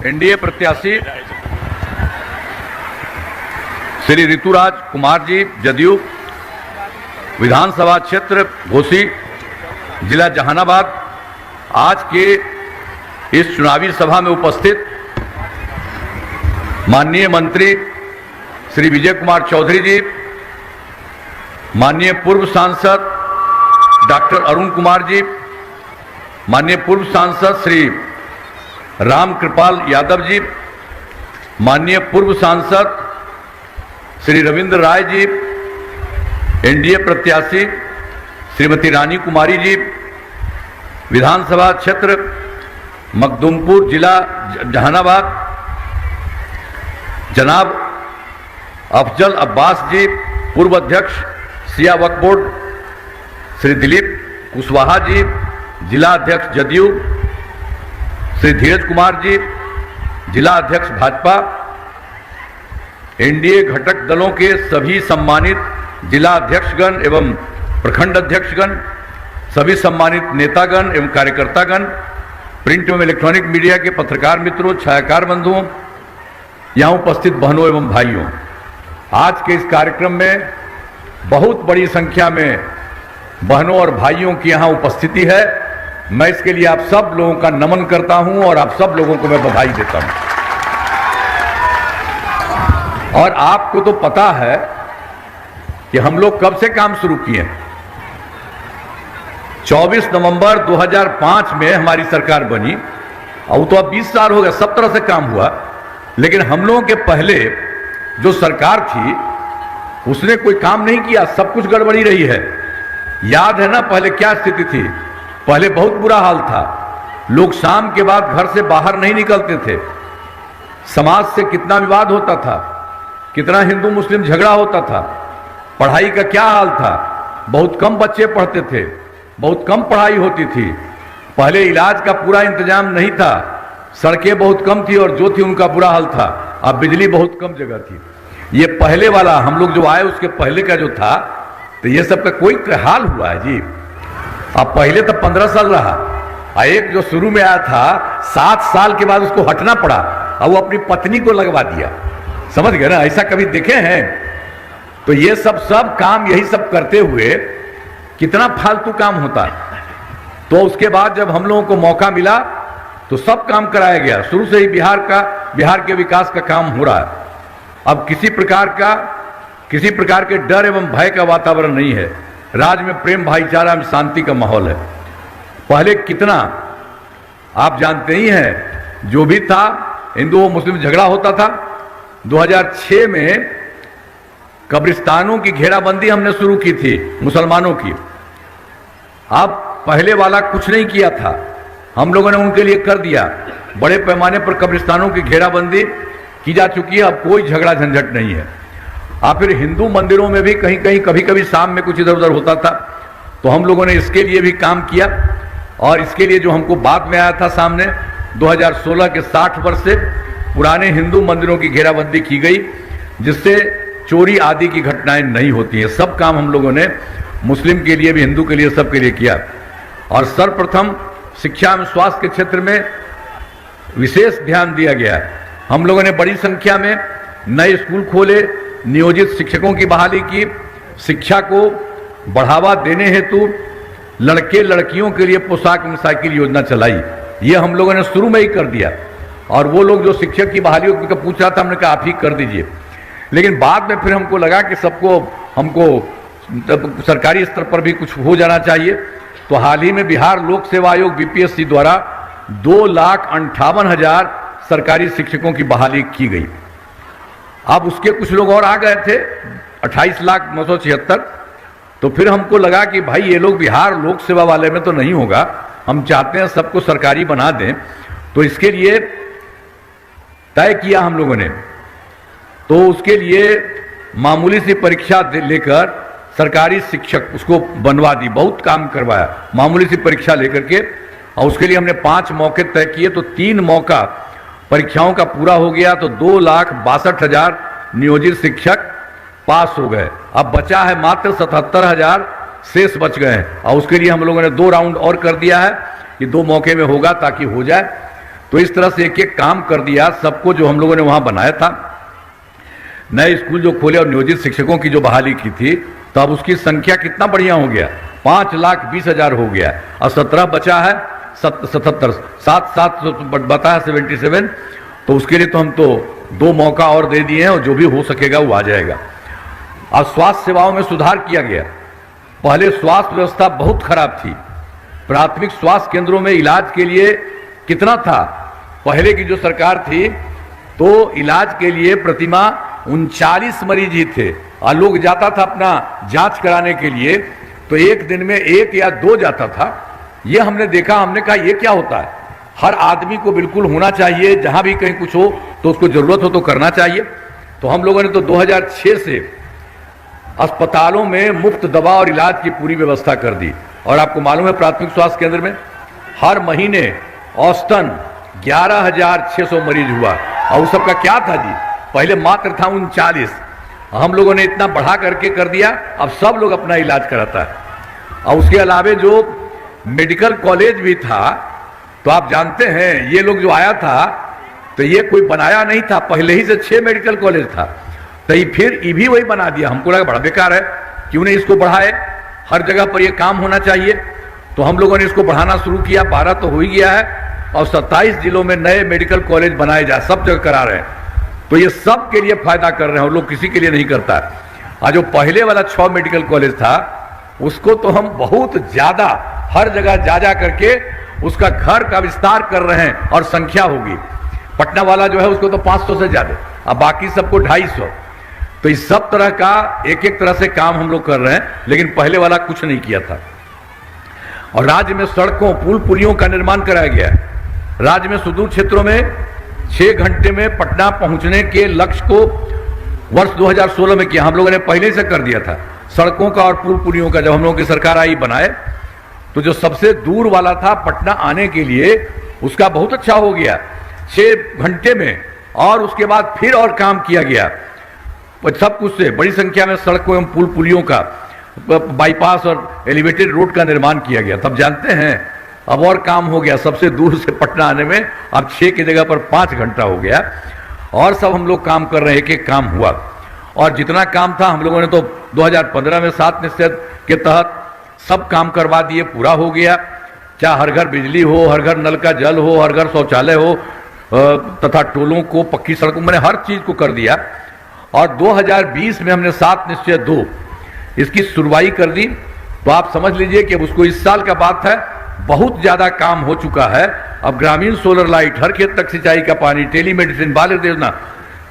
NDA प्रत्याशी श्री ऋतुराज कुमार जी, जदयू, विधानसभा क्षेत्र घोसी, जिला जहानाबाद, आज के इस चुनावी सभा में उपस्थित माननीय मंत्री श्री विजय कुमार चौधरी जी, माननीय पूर्व सांसद डॉक्टर अरुण कुमार जी, माननीय पूर्व सांसद श्री राम कृपाल यादव जी, माननीय पूर्व सांसद श्री रविंद्र राय जी, एनडीए प्रत्याशी श्रीमती रानी कुमारी जी, विधानसभा क्षेत्र मखदुमपुर, जिला जहानाबाद, जनाब अफजल अब्बास जी, पूर्व अध्यक्ष सिया वक्फ बोर्ड, श्री दिलीप कुशवाहा जी, जिला अध्यक्ष जदयू, श्री धीरज कुमार जी, जिला अध्यक्ष भाजपा, एनडीए घटक दलों के सभी सम्मानित जिला अध्यक्षगण एवं प्रखंड अध्यक्षगण, सभी सम्मानित नेतागण एवं कार्यकर्तागण, प्रिंट एवं इलेक्ट्रॉनिक मीडिया के पत्रकार मित्रों, छायाकार बंधुओं, यहाँ उपस्थित बहनों एवं भाइयों, आज के इस कार्यक्रम में बहुत बड़ी संख्या में बहनों और भाइयों की यहाँ उपस्थिति है। मैं इसके लिए आप सब लोगों का नमन करता हूं और आप सब लोगों को मैं बधाई देता हूं। और आपको तो पता है कि हम लोग कब से काम शुरू किए। 24 नवंबर 2005 में हमारी सरकार बनी, और तो अब 20 साल हो गए, सब तरह से काम हुआ। लेकिन हम लोगों के पहले जो सरकार थी उसने कोई काम नहीं किया, सब कुछ गड़बड़ी रही है। याद है ना पहले क्या स्थिति थी? पहले बहुत बुरा हाल था, लोग शाम के बाद घर से बाहर नहीं निकलते थे, समाज से कितना विवाद होता था, कितना हिंदू मुस्लिम झगड़ा होता था, पढ़ाई का क्या हाल था, बहुत कम बच्चे पढ़ते थे, बहुत कम पढ़ाई होती थी, पहले इलाज का पूरा इंतजाम नहीं था, सड़कें बहुत कम थी और जो थी उनका बुरा हाल था, अब बिजली बहुत कम जगह थी। ये पहले वाला, हम लोग जो आए उसके पहले का जो था, तो ये सब का कोई हाल हुआ है जी। अब पहले तो 15 साल रहा, और एक जो शुरू में आया था 7 साल के बाद उसको हटना पड़ा और वो अपनी पत्नी को लगवा दिया। समझ गए ना? ऐसा कभी देखे हैं? तो ये सब काम यही सब करते हुए कितना फालतू काम होता है। तो उसके बाद जब हम लोगों को मौका मिला तो सब काम कराया गया। शुरू से ही बिहार के विकास का काम हो रहा है। अब किसी प्रकार के डर एवं भय का वातावरण नहीं है। राज्य में प्रेम, भाईचारा एवं शांति का माहौल है। पहले कितना आप जानते ही हैं, जो भी था हिंदू मुस्लिम झगड़ा होता था। 2006 में कब्रिस्तानों की घेराबंदी हमने शुरू की थी, मुसलमानों की। अब पहले वाला कुछ नहीं किया था, हम लोगों ने उनके लिए कर दिया। बड़े पैमाने पर कब्रिस्तानों की घेराबंदी की जा चुकी है, अब कोई झगड़ा झंझट नहीं है। और फिर हिंदू मंदिरों में भी कहीं कहीं कभी कभी शाम में कुछ इधर उधर होता था, तो हम लोगों ने इसके लिए भी काम किया। और इसके लिए जो हमको बाद में आया था सामने, 2016 के 60 वर्ष से पुराने हिंदू मंदिरों की घेराबंदी की गई, जिससे चोरी आदि की घटनाएं नहीं होती हैं। सब काम हम लोगों ने मुस्लिम के लिए भी, हिंदू के लिए, सबके लिए किया। और सर्वप्रथम शिक्षा एवं स्वास्थ्य के क्षेत्र में विशेष ध्यान दिया गया है। हम लोगों ने बड़ी संख्या में नए स्कूल खोले, नियोजित शिक्षकों की बहाली की, शिक्षा को बढ़ावा देने हेतु लड़के लड़कियों के लिए पोशाक एवं साइकिल योजना चलाई। ये हम लोगों ने शुरू में ही कर दिया। और वो लोग जो शिक्षक की बहाली का पूछ रहा था, हमने कहा आप ही कर दीजिए। लेकिन बाद में फिर हमको लगा कि हमको सरकारी स्तर पर भी कुछ हो जाना चाहिए। तो हाल ही में बिहार लोक सेवा आयोग बीपीएससी द्वारा 2,58,000 सरकारी शिक्षकों की बहाली की गई। अब उसके कुछ लोग और आ गए थे, 28,976। तो फिर हमको लगा कि भाई ये लोग बिहार लोक सेवा वाले में तो नहीं होगा, हम चाहते हैं सबको सरकारी बना दें। तो इसके लिए तय किया हम लोगों ने। तो उसके लिए मामूली सी परीक्षा लेकर सरकारी शिक्षक उसको बनवा दी, बहुत काम करवाया मामूली सी परीक्षा लेकर के। और उसके लिए हमने 5 मौके तय किए, तो 3 मौका परीक्षाओं का पूरा हो गया, तो 2,62,000 नियोजित शिक्षक पास हो गए। अब बचा है मात्र 77,000 शेष बच गए हैं। और उसके लिए हम लोगों ने 2 राउंड और कर दिया है, कि 2 मौके में होगा ताकि हो जाए। तो इस तरह से एक एक काम कर दिया सबको, जो हम लोगों ने वहां बनाया था। नए स्कूल जो खोले और नियोजित शिक्षकों की जो बहाली की थी, तो अब उसकी संख्या कितना बढ़िया हो गया, 5,20,000 हो गया। और 17 बचा है, 77 7 बता है 77। तो उसके लिए तो हम तो 2 मौका और दे दिए हैं, और जो भी हो सकेगा वो आ जाएगा। और स्वास्थ्य सेवाओं में सुधार किया गया। पहले स्वास्थ्य व्यवस्था बहुत खराब थी। प्राथमिक स्वास्थ्य केंद्रों में इलाज के लिए कितना था, पहले की जो सरकार थी तो इलाज के लिए प्रतिमाह 39 मरीज ही थे, और लोग जाता था अपना जांच कराने के लिए, तो एक दिन में 1 या 2 जाता था। ये हमने देखा, हमने कहा ये क्या होता है। हर आदमी को बिल्कुल होना चाहिए, जहां भी कहीं कुछ हो तो उसको जरूरत हो तो करना चाहिए। तो हम लोगों ने तो 2006 से अस्पतालों में मुफ्त दवा और इलाज की पूरी व्यवस्था कर दी। और आपको मालूम है प्राथमिक स्वास्थ्य केंद्र में हर महीने औसतन 11,600 मरीज हुआ। और उस सबका क्या था जी, पहले मात्र था 39, हम लोगों ने इतना बढ़ा करके कर दिया, अब सब लोग अपना इलाज कराता है। और उसके अलावे जो मेडिकल कॉलेज भी था, तो आप जानते हैं ये लोग जो आया था तो ये कोई बनाया नहीं था, पहले ही से 6 मेडिकल कॉलेज था, तो ये फिर ये भी वही बना दिया। हमको लगा बड़ा बेकार है, क्यों नहीं इसको बढ़ाए, हर जगह पर ये काम होना चाहिए। तो हम लोगों ने इसको बढ़ाना शुरू किया, 12 तो हो ही गया है, और 27 जिलों में नए मेडिकल कॉलेज बनाए जा, सब जगह करा रहे हैं। तो ये सब के लिए फायदा कर रहे हैं, और लोग किसी के लिए नहीं करता है। और जो पहले वाला 6 मेडिकल कॉलेज था उसको तो हम बहुत ज्यादा हर जगह जा करके उसका घर का विस्तार कर रहे हैं, और संख्या होगी। पटना वाला जो है उसको तो 500 से ज्यादा, अब बाकी सबको 250। तो इस सब तरह का एक एक तरह से काम हम लोग कर रहे हैं, लेकिन पहले वाला कुछ नहीं किया था। और राज्य में सड़कों पुल पुलियों का निर्माण कराया गया है। राज्य में सुदूर क्षेत्रों में 6 घंटे में पटना पहुंचने के लक्ष्य को वर्ष 2016 में किया। हम लोगों ने पहले से कर दिया था सड़कों का और पुल पुलियों का। जब हम लोगों की सरकार आई बनाए, तो जो सबसे दूर वाला था पटना आने के लिए, उसका बहुत अच्छा हो गया 6 घंटे में। और उसके बाद फिर और काम किया गया, सब कुछ से बड़ी संख्या में सड़कों एवं पुल पुलियों का, बाईपास और एलिवेटेड रोड का निर्माण किया गया। तब जानते हैं अब और काम हो गया, सबसे दूर से पटना आने में अब 6 की जगह पर 5 घंटा हो गया। और सब हम लोग काम कर रहे हैं, एक एक काम हुआ। और जितना काम था हम लोगों ने तो 2015 में 7 निश्चय के तहत सब काम करवा दिए, पूरा हो गया। चाहे हर घर बिजली हो, हर घर नल का जल हो, हर घर शौचालय हो, तथा टोलों को, पक्की सड़कों, मैंने हर चीज को कर दिया। और 2020 में हमने 7 निश्चय 2 इसकी शुरुआई कर दी। तो आप समझ लीजिए कि अब उसको इस साल का बात है, बहुत ज्यादा काम हो चुका है। अब ग्रामीण सोलर लाइट, हर खेत तक सिंचाई का पानी, टेलीमेडिसिन, बाल योजना,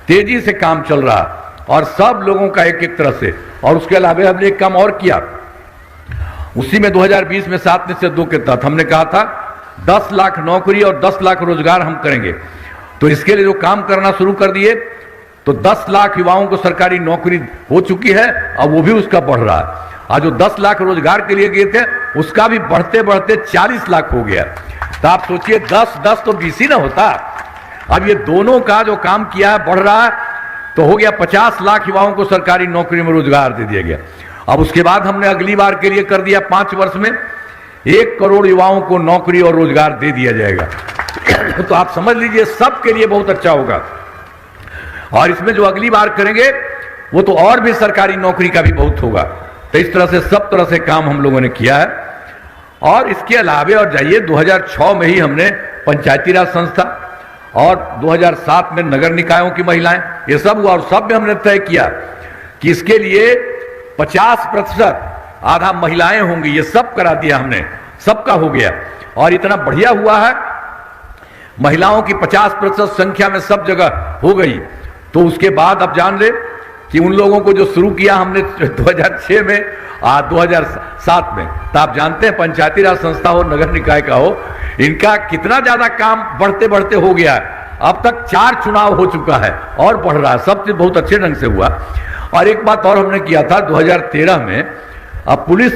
तेजी से काम चल रहा, और सब लोगों का एक एक तरह से। और उसके अलावा हमने एक काम और किया, उसी में 2020 में 7 निश्चय 2 के तहत हमने कहा था 10 लाख नौकरी और 10 लाख रोजगार हम करेंगे। तो इसके लिए जो काम करना शुरू कर दिए, तो 10 लाख युवाओं को सरकारी नौकरी हो चुकी है, और वो भी उसका बढ़ रहा है। आज जो 10 लाख रोजगार के लिए गए थे, उसका भी बढ़ते बढ़ते 40 लाख हो गया। तो आप सोचिए 10 तो 20 ही ना होता। अब ये दोनों का जो काम किया है बढ़ रहा है, तो हो गया 50 लाख युवाओं को सरकारी नौकरी में रोजगार दे दिया गया। अब उसके बाद हमने अगली बार के लिए कर दिया 5 वर्ष में 1 करोड़ युवाओं को नौकरी और रोजगार दे दिया जाएगा। तो आप समझ लीजिए सबके लिए बहुत अच्छा होगा। और इसमें जो अगली बार करेंगे वो तो और भी सरकारी नौकरी का भी बहुत होगा। तो इस तरह से सब तरह से काम हम लोगों ने किया है। और इसके अलावे और जाइए 2006 में ही हमने पंचायती राज संस्था, और 2007 में नगर निकायों की महिलाएं, ये सब हुआ। और सब में हमने तय किया कि इसके लिए 50% आधा महिलाएं होंगी, ये सब करा दिया हमने, सबका हो गया। और इतना बढ़िया हुआ है, महिलाओं की 50% संख्या में सब जगह हो गई। तो उसके बाद अब जान ले कि उन लोगों को जो शुरू किया हमने 2006 में 2007 में, तो आप जानते हैं पंचायती राज संस्था हो, नगर निकाय का हो, इनका कितना ज्यादा काम बढ़ते बढ़ते हो गया है। अब तक 4 चुनाव हो चुका है और बढ़ रहा है, सब चीज बहुत अच्छे ढंग से हुआ। और एक बात और हमने किया था 2013 में, अब पुलिस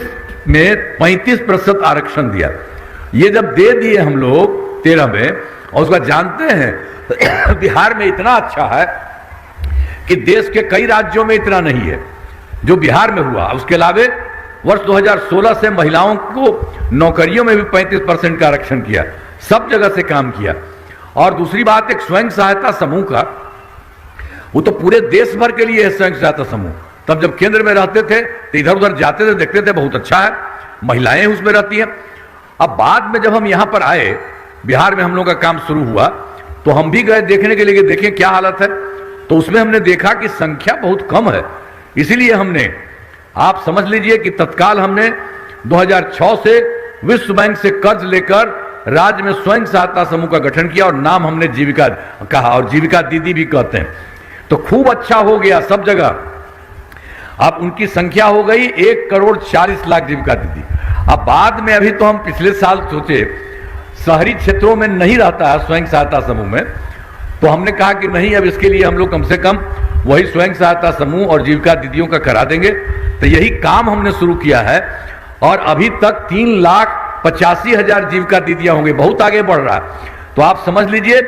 में 35% आरक्षण दिया। ये जब दे दिए हम लोग 13 में, और उसका जानते हैं बिहार में इतना अच्छा है कि देश के कई राज्यों में इतना नहीं है जो बिहार में हुआ। उसके अलावे वर्ष 2016 से महिलाओं को नौकरियों में भी 35% का आरक्षण किया, सब जगह से काम किया। और दूसरी बात, एक स्वयं सहायता समूह का, वो तो पूरे देश भर के लिए है स्वयं सहायता समूह। तब जब केंद्र में रहते थे तो इधर उधर जाते थे, देखते थे बहुत अच्छा है, महिलाएं उसमें रहती हैं। अब बाद में जब हम यहां पर आए, बिहार में हम लोग का काम शुरू हुआ, तो हम भी गए देखने के लिए कि देखें क्या हालत है। तो उसमें हमने देखा कि संख्या बहुत कम है। इसीलिए हमने, आप समझ लीजिए कि तत्काल हमने 2006 से विश्व बैंक से कर्ज लेकर राज्य में स्वयं सहायता समूह का गठन किया और नाम हमने जीविका कहा, और जीविका दीदी भी कहते हैं। तो खूब अच्छा हो गया सब जगह। अब उनकी संख्या हो गई 1,40,00,000 जीविका दीदी। अब बाद में, अभी तो हम पिछले साल सोचे, शहरी क्षेत्रों में नहीं रहता है स्वयं सहायता समूह में, तो हमने कहा कि नहीं, अब इसके लिए हम लोग कम से कम वही स्वयं सहायता समूह और जीविका दीदियों का करा देंगे। तो यही काम हमने शुरू किया है और अभी तक 3,85,000 जीविका दीदियां होंगी, बहुत आगे बढ़ रहा है। तो आप समझ लीजिए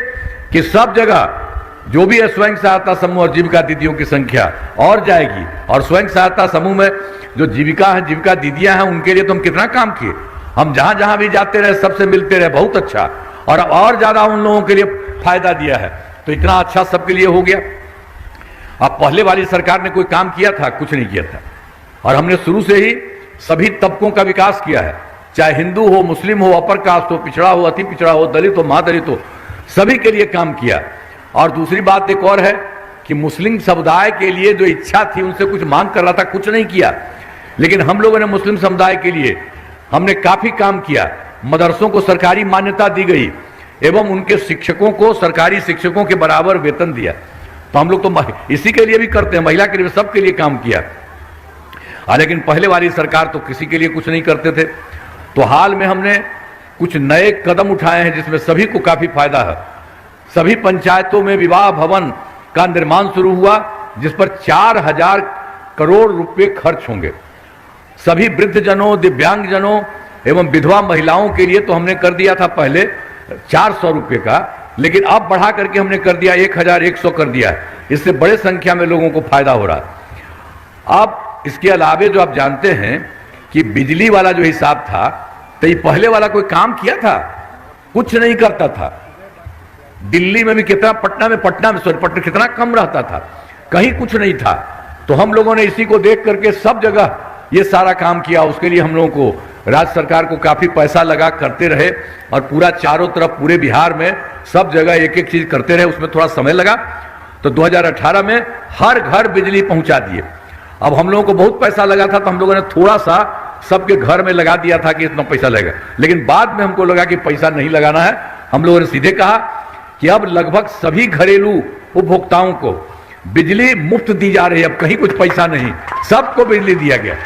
कि सब जगह जो भी है स्वयं सहायता समूह और जीविका दीदियों की संख्या और जाएगी। और स्वयं सहायता समूह में जो जीविका है, जीविका दीदियां हैं, उनके लिए तो हम कितना काम किए। हम जहां जहां भी जाते रहे, सबसे मिलते रहे, बहुत अच्छा, और ज्यादा उन लोगों के लिए फायदा दिया है। तो इतना अच्छा सबके लिए हो गया। अब पहले वाली सरकार ने कोई काम किया था? कुछ नहीं किया था। और हमने शुरू से ही सभी तबकों का विकास किया है, चाहे हिंदू हो, मुस्लिम हो, अपर कास्ट हो, पिछड़ा हो, अति पिछड़ा हो, दलित हो, महादलित हो, सभी के लिए काम किया। और दूसरी बात एक और है कि मुस्लिम समुदाय के लिए जो इच्छा थी, उनसे कुछ मांग कर रहा था, कुछ नहीं किया। लेकिन हम लोगों ने मुस्लिम समुदाय के लिए हमने काफी काम किया। मदरसों को सरकारी मान्यता दी गई एवं उनके शिक्षकों को सरकारी शिक्षकों के बराबर वेतन दिया। तो हम लोग तो इसी के लिए भी करते हैं, महिला के लिए, सबके लिए काम किया। लेकिन पहले वाली सरकार तो किसी के लिए कुछ नहीं करते थे। तो हाल में हमने कुछ नए कदम उठाए हैं जिसमें सभी को काफी फायदा है। सभी पंचायतों में विवाह भवन का निर्माण शुरू हुआ, जिस पर 4,000 करोड़ रुपए खर्च होंगे। सभी वृद्धजनों, दिव्यांगजनों एवं विधवा महिलाओं के लिए तो हमने कर दिया था पहले 400 रुपए का, लेकिन अब बढ़ा करके हमने कर दिया 1,100 कर दिया है। इससे बड़े संख्या में लोगों को फायदा हो रहा है। अब इसके अलावे जो आप जानते हैं कि बिजली वाला जो हिसाब था, तो ये पहले वाला कोई काम किया था? कुछ नहीं करता था। दिल्ली में भी कितना, पटना में पटना कितना कम रहता था, कहीं कुछ नहीं था। तो हम लोगों ने इसी को देख करके सब जगह ये सारा काम किया। उसके लिए हम लोगों को राज्य सरकार को काफी पैसा लगा, करते रहे, और पूरा चारों तरफ पूरे बिहार में सब जगह एक एक चीज करते रहे। उसमें थोड़ा समय लगा। तो 2018 में हर घर बिजली पहुंचा दिए। अब हम लोगों को बहुत पैसा लगा था, तो हम लोगों ने थोड़ा सा सबके घर में लगा दिया था कि इतना पैसा लगेगा। लेकिन बाद में हमको लगा कि पैसा नहीं लगाना है। हम लोगों ने सीधे कहा कि अब लगभग सभी घरेलू उपभोक्ताओं को बिजली मुफ्त दी जा रही है। अब कहीं कुछ पैसा नहीं, सबको बिजली दिया गया।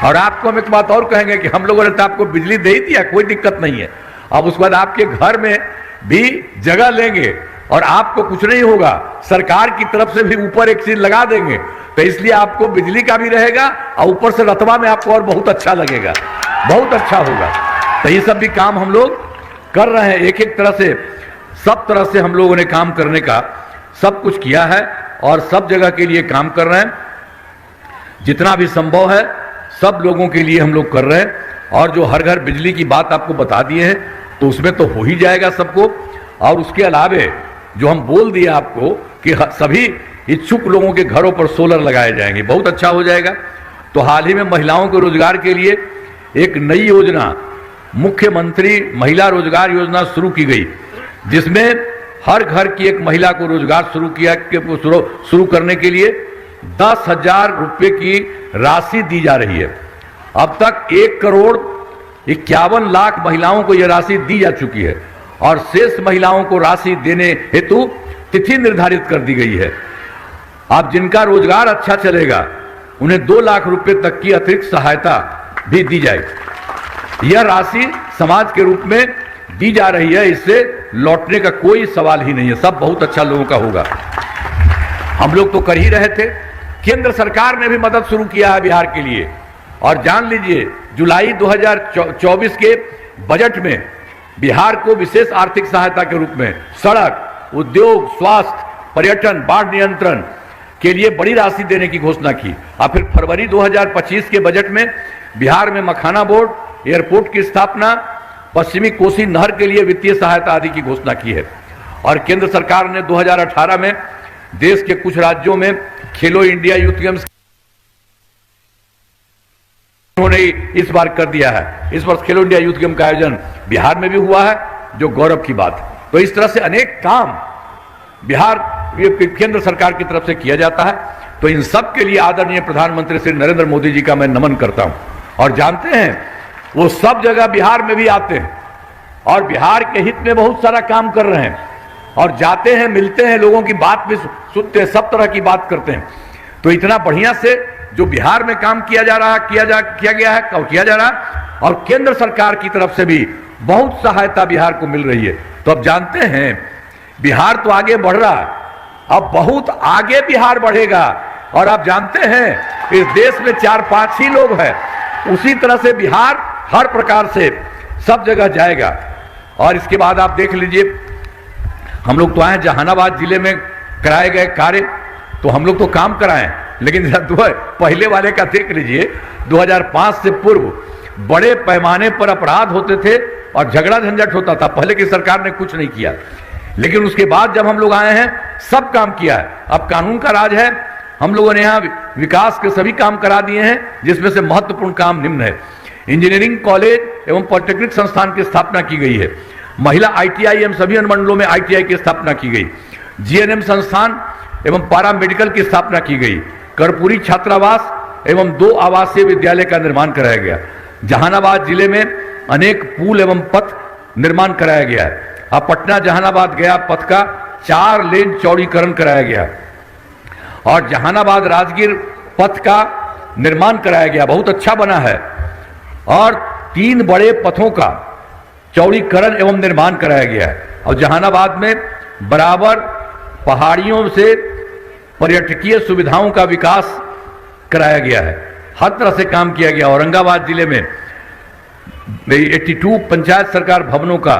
और आपको हम एक बात और कहेंगे कि हम लोगों ने तो आपको बिजली दे ही दिया, कोई दिक्कत नहीं है। अब उसके बाद आपके घर में भी जगह लेंगे और आपको कुछ नहीं होगा, सरकार की तरफ से भी ऊपर एक चीज लगा देंगे। तो इसलिए आपको बिजली का भी रहेगा और ऊपर से रतबा में आपको और बहुत अच्छा लगेगा, बहुत अच्छा होगा। तो ये सब भी काम हम लोग कर रहे हैं। एक एक तरह से, सब तरह से हम लोगों ने काम करने का सब कुछ किया है और सब जगह के लिए काम कर रहे हैं। जितना भी संभव है सब लोगों के लिए हम लोग कर रहे हैं। और जो हर घर बिजली की बात आपको बता दिए हैं, तो उसमें तो हो ही जाएगा सबको। और उसके अलावे जो हम बोल दिए आपको कि सभी इच्छुक लोगों के घरों पर सोलर लगाए जाएंगे, बहुत अच्छा हो जाएगा। तो हाल ही में महिलाओं के रोजगार के लिए एक नई योजना, मुख्यमंत्री महिला रोजगार योजना शुरू की गई, जिसमें हर घर की एक महिला को रोजगार शुरू करने के लिए 10,000 रुपए की राशि दी जा रही है। अब तक 1,51,00,000 महिलाओं को यह राशि दी जा चुकी है और शेष महिलाओं को राशि देने हेतु तिथि निर्धारित कर दी गई है। अब जिनका रोजगार अच्छा चलेगा उन्हें 2 लाख रुपए तक की अतिरिक्त सहायता भी दी जाएगी। यह राशि समाज के रूप में दी जा रही है, इससे लौटने का कोई सवाल ही नहीं है। सब बहुत अच्छा लोगों का होगा। हम लोग तो कर ही रहे थे। केंद्र सरकार ने भी मदद शुरू किया है बिहार के लिए। और जान लीजिए, जुलाई 2024 के बजट में बिहार को विशेष आर्थिक सहायता के रूप में सड़क, उद्योग, स्वास्थ्य, पर्यटन, बाढ़ नियंत्रण के लिए बड़ी राशि देने की घोषणा की। और फिर फरवरी 2025 के बजट में बिहार में मखाना बोर्ड, एयरपोर्ट की स्थापना पश्चिमी कोसी नहर के लिए वित्तीय सहायता आदि की घोषणा की है। और केंद्र सरकार ने 2018 में देश के कुछ राज्यों में खेलो इंडिया यूथ गेम्स उन्होंने इस बार कर दिया है। इस वर्ष खेलो इंडिया यूथ गेम का आयोजन बिहार में भी हुआ है, जो गौरव की बात है। तो इस तरह से अनेक काम बिहार केंद्र सरकार की तरफ से किया जाता है। तो इन सब के लिए आदरणीय प्रधानमंत्री श्री नरेंद्र मोदी जी का मैं नमन करता हूं। और जानते हैं वो सब जगह बिहार में भी आते हैं और बिहार के हित में बहुत सारा काम कर रहे हैं और जाते हैं, मिलते हैं, लोगों की बात भी सुनते हैं, सब तरह की बात करते हैं। तो इतना बढ़िया से जो बिहार में काम किया जा रहा किया गया है और किया जा रहा, और केंद्र सरकार की तरफ से भी बहुत सहायता बिहार को मिल रही है। तो अब जानते हैं बिहार तो आगे बढ़ रहा है, अब बहुत आगे बिहार बढ़ेगा। और आप जानते हैं इस देश में 4-5 ही लोग हैं, उसी तरह से बिहार हर प्रकार से सब जगह जाएगा। और इसके बाद आप देख लीजिए, हम लोग तो आए जहानाबाद जिले में कराए गए कार्य, तो हम लोग तो काम कराएं, लेकिन पहले वाले का देख लीजिए, 2005 से पूर्व बड़े पैमाने पर अपराध होते थे और झगड़ा झंझट होता था। पहले की सरकार ने कुछ नहीं किया, लेकिन उसके बाद जब हम लोग आए हैं सब काम किया है। अब कानून का राज है, हम लोगों ने यहाँ विकास के सभी काम करा दिए हैं, जिसमें से महत्वपूर्ण काम निम्न है। इंजीनियरिंग कॉलेज एवं पॉलिटेक्निक संस्थान की स्थापना की गई है। महिला ITI एवं सभी अनुमंडलों में ITI की स्थापना की गई। GNM संस्थान एवं पारा मेडिकल की स्थापना की गई। कर्पूरी छात्रावास एवं 2 आवासीय विद्यालय का निर्माण कराया गया। जहानाबाद जिले में अनेक पुल एवं पथ निर्माण कराया गया है। अब पटना जहानाबाद गया पथ का 4 लेन चौड़ीकरण कराया गया और जहानाबाद राजगीर पथ का निर्माण कराया गया, बहुत अच्छा बना है। और 3 बड़े पथों का चौड़ीकरण एवं निर्माण कराया गया है। और जहानाबाद में बराबर पहाड़ियों से पर्यटकीय सुविधाओं का विकास कराया गया है, हर तरह से काम किया गया। औरंगाबाद जिले में 82 पंचायत सरकार भवनों का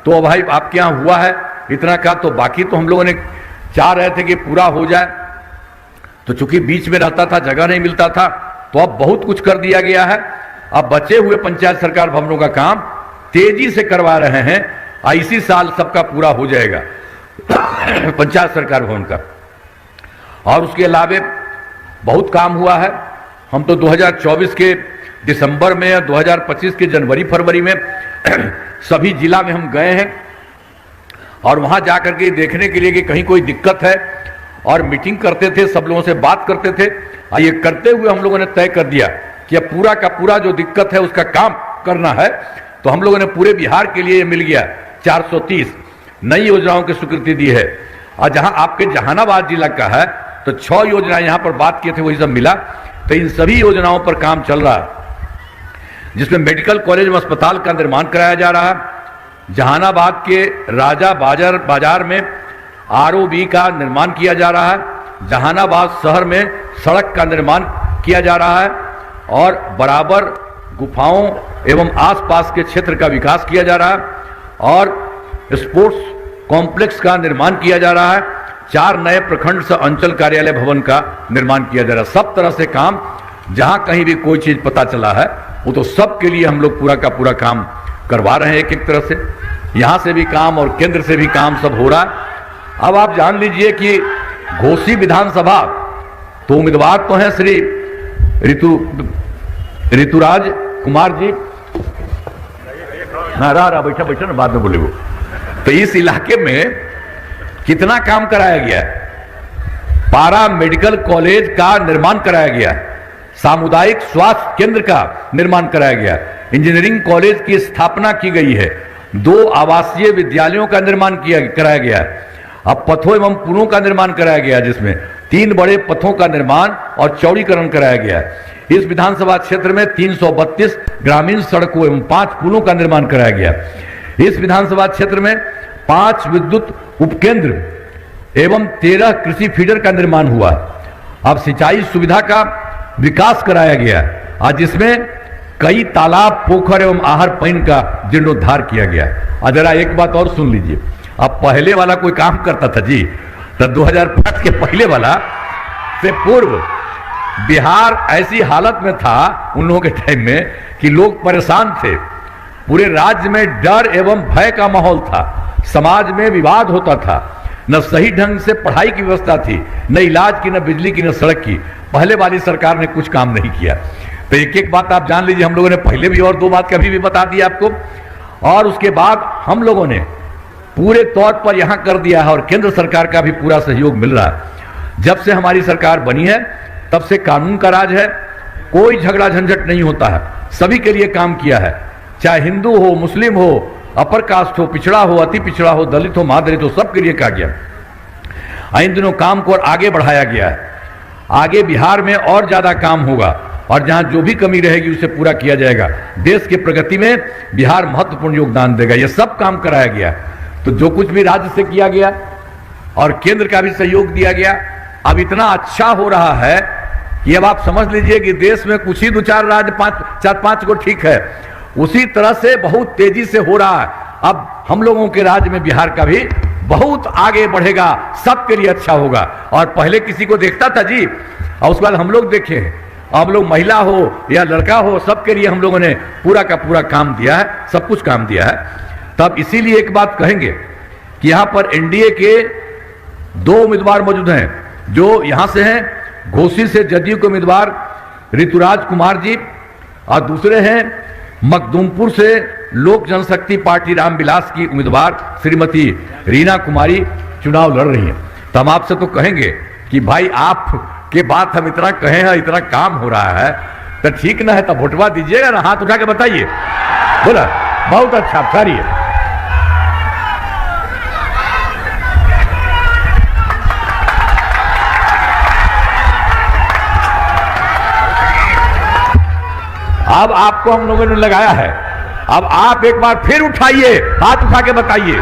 तो भाई आपके यहाँ हुआ है इतना का, तो बाकी तो हम लोगों ने चाह रहे थे कि पूरा हो जाए, तो चूंकि बीच में रहता था, जगह नहीं मिलता था, तो अब बहुत कुछ कर दिया गया है। अब बचे हुए पंचायत सरकार भवनों का काम तेजी से करवा रहे हैं। इसी साल सबका पूरा हो जाएगा पंचायत सरकार भवन का। और उसके अलावे बहुत काम हुआ है। हम तो 2024 के दिसंबर में या 2025 के जनवरी फरवरी में सभी जिला में हम गए हैं और वहां जाकर के देखने के लिए कि कहीं कोई दिक्कत है, और मीटिंग करते थे, सब लोगों से बात करते थे। ये करते हुए हम लोगों ने तय कर दिया कि अब पूरा का पूरा जो दिक्कत है उसका काम करना है। तो हम लोगों ने पूरे बिहार के लिए मिल गया 430 नई योजनाओं की स्वीकृति दी है। और जहां आपके जहानाबाद जिला का है तो 6 योजनाएं यहां पर बात किए थे, वही सब मिला। तो इन सभी योजनाओं पर काम चल रहा है, जिसमें मेडिकल कॉलेज एवं अस्पताल का निर्माण कराया जा रहा है। जहानाबाद के राजा बाजार में ROB का निर्माण किया जा रहा है। जहानाबाद शहर में सड़क का निर्माण किया जा रहा है और बराबर गुफाओं एवं आसपास के क्षेत्र का विकास किया जा रहा है और स्पोर्ट्स कॉम्प्लेक्स का निर्माण किया जा रहा है। 4 नए प्रखंड से अंचल कार्यालय भवन का निर्माण किया जा रहा है। सब तरह से काम, जहां कहीं भी कोई चीज पता चला है वो तो सब के लिए हम लोग पूरा का पूरा काम करवा रहे हैं। एक तरह से यहां से भी काम और केंद्र से भी काम सब हो रहा है। अब आप जान लीजिए कि घोसी विधानसभा तो उम्मीदवार तो हैं श्री ऋतुराज कुमार जी, रहा बैठा बैठा ना, बाद में बोले वो। तो इस इलाके में कितना काम कराया गया है। पारा मेडिकल कॉलेज का निर्माण कराया गया, सामुदायिक स्वास्थ्य केंद्र का निर्माण कराया गया, इंजीनियरिंग कॉलेज की स्थापना की गई है, 2 आवासीय विद्यालयों का निर्माण कराया गया है। अब पथों एवं पुलों का निर्माण कराया गया, जिसमें 3 बड़े पथों का निर्माण और चौड़ीकरण कराया गया है। इस विधानसभा क्षेत्र में 332 ग्रामीण सड़कों एवं 5 पुलों का निर्माण कराया गया। इस विधानसभा क्षेत्र में 5 विद्युत उपकेंद्र एवं 13 कृषि फीडर का निर्माण हुआ। अब सिंचाई सुविधा का विकास कराया गया, आज जिसमें कई तालाब, पोखर एवं आहर पइन का जीर्णोद्धार किया गया। और जरा एक बात और सुन लीजिए, अब पहले वाला कोई काम करता था जी, तो 2005 के पहले वाला से पूर्व बिहार ऐसी हालत में था उन लोगों के टाइम में कि लोग परेशान थे। पूरे राज्य में डर एवं भय का माहौल था, समाज में विवाद होता था, न सही ढंग से पढ़ाई की व्यवस्था थी, न इलाज की, न बिजली की, न सड़क की। पहले वाली सरकार ने कुछ काम नहीं किया। तो एक एक बात आप जान लीजिए, हम लोगों ने पहले भी और 2 बात कभी भी बता दी आपको, और उसके बाद हम लोगों ने पूरे तौर पर यहां कर दिया है, और केंद्र सरकार का भी पूरा सहयोग मिल रहा है। जब से हमारी सरकार बनी है तब से कानून का राज है, कोई झगड़ा झंझट नहीं होता है, सभी के लिए काम किया है, चाहे हिंदू हो, मुस्लिम हो, अपर कास्ट हो, पिछड़ा हो, अति पिछड़ा हो, दलित हो, महादलित हो, सबके लिए कहा गया। इन दिनों काम को और आगे बढ़ाया गया है। आगे बिहार में और ज्यादा काम होगा, और जहां जो भी कमी रहेगी उसे पूरा किया जाएगा। देश की प्रगति में बिहार महत्वपूर्ण योगदान देगा। यह सब काम कराया गया। तो जो कुछ भी राज्य से किया गया और केंद्र का भी सहयोग दिया गया, अब इतना अच्छा हो रहा है कि अब आप समझ लीजिए कि देश में कुछ ही 2-4 राज्य 4-5 को ठीक है, उसी तरह से बहुत तेजी से हो रहा है। अब हम लोगों के राज्य में बिहार का भी बहुत आगे बढ़ेगा, सबके लिए अच्छा होगा। और पहले किसी को देखता था जी, और उसके बाद हम लोग देखे हैं। अब लोग महिला हो या लड़का हो, सबके लिए हम लोगों ने पूरा का पूरा काम दिया है, सब कुछ काम दिया है। तब इसीलिए एक बात कहेंगे कि यहां पर एनडीए के 2 उम्मीदवार मौजूद हैं, जो यहां से हैं घोसी से जदयू के उम्मीदवार ऋतुराज कुमार जी, और दूसरे हैं मखदूमपुर से लोक जनशक्ति पार्टी रामविलास की उम्मीदवार श्रीमती रीना कुमारी चुनाव लड़ रही हैं। तो हम आपसे तो कहेंगे कि भाई आप के बात हम इतना कहे हैं, इतना काम हो रहा है, तो ठीक ना है, तब वोटवा दीजिएगा ना, हाथ उठा के बताइए। बोला बहुत अच्छा, सारी है। अब आपको हम लोगों ने लगाया है, अब आप एक बार फिर उठाइए, हाथ उठा के बताइए।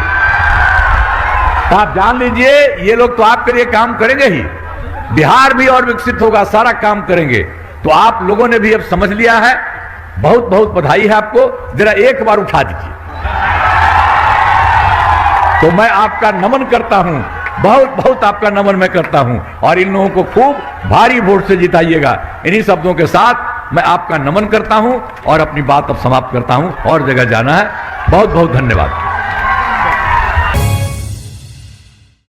तो आप जान लीजिए ये लोग तो आपके लिए काम करेंगे ही, बिहार भी और विकसित होगा, सारा काम करेंगे। तो आप लोगों ने भी अब समझ लिया है, बहुत बहुत बधाई है आपको। जरा एक बार उठा दीजिए। तो मैं आपका नमन करता हूं, बहुत बहुत आपका नमन मैं करता हूं, और इन लोगों को खूब भारी वोट से जिताइएगा। इन्हीं शब्दों के साथ मैं आपका नमन करता हूं और अपनी बात अब समाप्त करता हूं, और जगह जाना है। बहुत बहुत धन्यवाद।